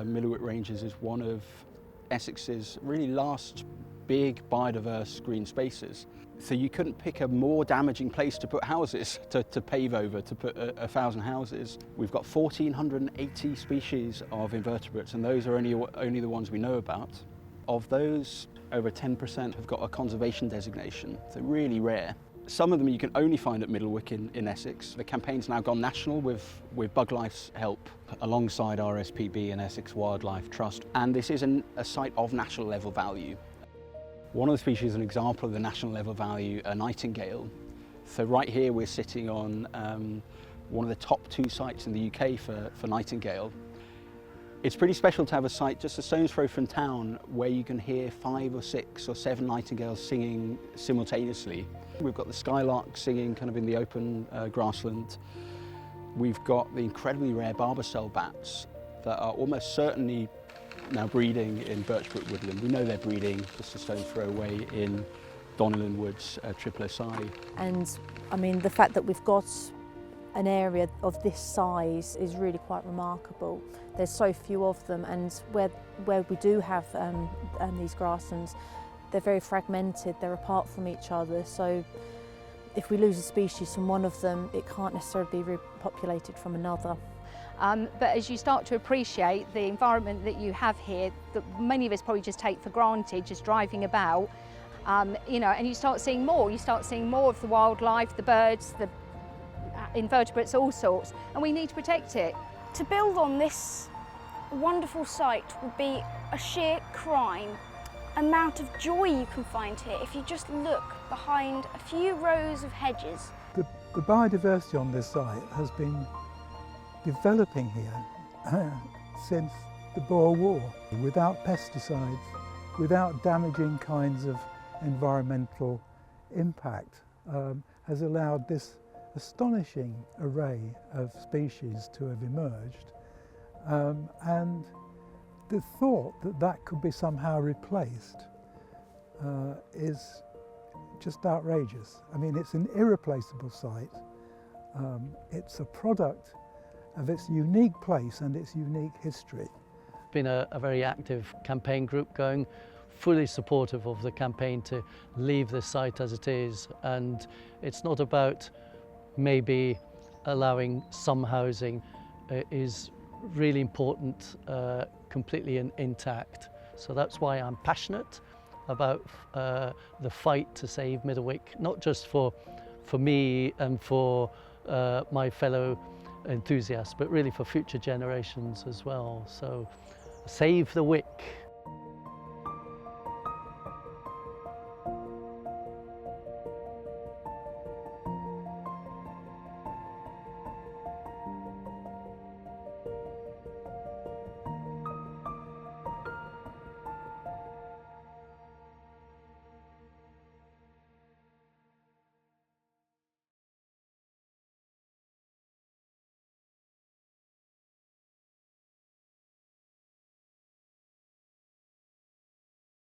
Middlewick Ranges is one of Essex's really last big biodiverse green spaces. So you couldn't pick a more damaging place to put houses, to pave over, to put 1,000 houses. We've got 1,480 species of invertebrates, and those are only the ones we know about. Of those, over 10% have got a conservation designation, so really rare. Some of them you can only find at Middlewick in Essex. The campaign's now gone national with BugLife's help, alongside RSPB and Essex Wildlife Trust, and this is a site of national level value. One of the species is an example of the national level value, a nightingale. So right here we're sitting on one of the top 2 sites in the UK for nightingale. It's pretty special to have a site just a stone's throw from town where you can hear 5 or 6 or 7 nightingales singing simultaneously. We've got the skylark singing kind of in the open grassland. We've got the incredibly rare Barbastelle bats that are almost certainly now breeding in Birchbrook woodland. We know they're breeding just a stone's throw away in Donnellan Woods, Triplosi. And I mean, the fact that we've got an area of this size is really quite remarkable. There's so few of them, and where we do have these grasslands, they're very fragmented, they're apart from each other, so if we lose a species from one of them, it can't necessarily be repopulated from another. But as you start to appreciate the environment that you have here, that many of us probably just take for granted, just driving about, you know, and you start seeing more. You start seeing more of the wildlife, the birds, the invertebrates, all sorts, and we need to protect it. To build on this wonderful site would be a sheer crime. Amount of joy you can find here if you just look behind a few rows of hedges. The biodiversity on this site has been developing here since the Boer War, without pesticides, without damaging kinds of environmental impact, has allowed this astonishing array of species to have emerged, and the thought that that could be somehow replaced is just outrageous. I mean, it's an irreplaceable site. It's a product of its unique place and its unique history. Been a very active campaign group going, fully supportive of the campaign to leave this site as it is, and it's not about maybe allowing some housing. It is really important, completely intact. So that's why I'm passionate about the fight to save Middlewick, not just for me and for my fellow enthusiasts, but really for future generations as well. So save the wick.